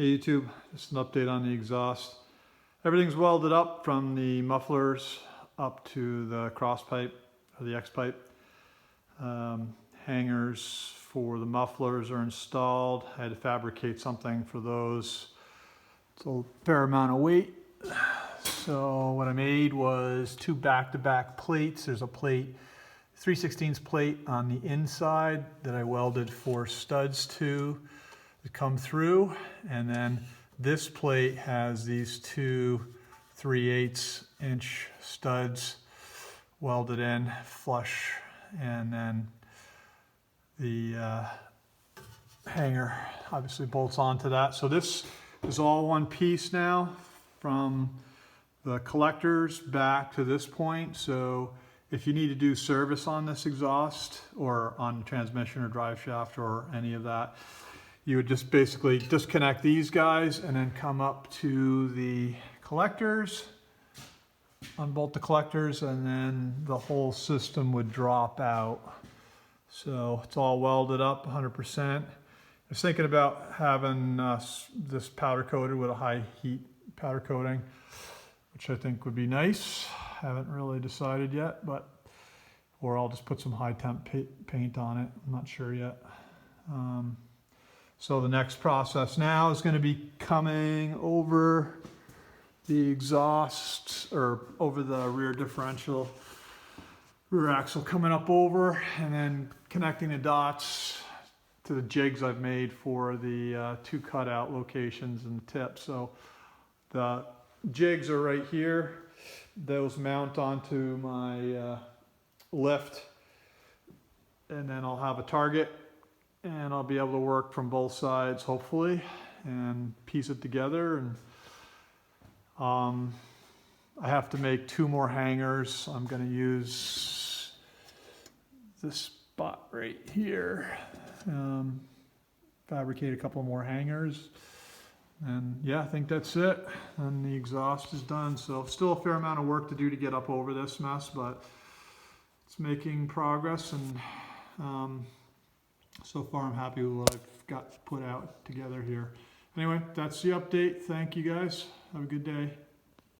Hey YouTube, just an update on the exhaust. Everything's welded up from the mufflers up to the cross pipe or the X pipe. Hangers for the mufflers are installed. I had to fabricate something for those. It's a fair amount of weight. So what I made was two back-to-back plates. There's a plate, 3/16 plate on the inside that I welded 4 studs to come through, and then this plate has these two 3/8 inch studs welded in flush, and then the hanger obviously bolts onto that. So this is all one piece now from the collectors back to this point. So if you need to do service on this exhaust or on transmission or drive shaft or any of that, you would just basically disconnect these guys and then come up to the collectors, unbolt the collectors, and then the whole system would drop out. So it's all welded up 100%. I was thinking about having this powder coated with a high heat powder coating, which I think would be nice. Haven't really decided yet, or I'll just put some high temp paint on it. I'm not sure yet. So the next process now is going to be coming over the exhaust, or over the rear differential, rear axle coming up over, and then connecting the dots to the jigs I've made for the 2 cutout locations and the tip. So the jigs are right here. Those mount onto my lift, and then I'll have a target, and I'll be able to work from both sides hopefully and piece it together. And I have to make 2 more hangers. I'm going to use this spot right here, fabricate a couple more hangers, and yeah, I think that's it. And the exhaust is done. So still a fair amount of work to do to get up over this mess, but it's making progress, and so far I'm happy with what I've got put out together here. Anyway, that's the update. Thank you guys. Have a good day.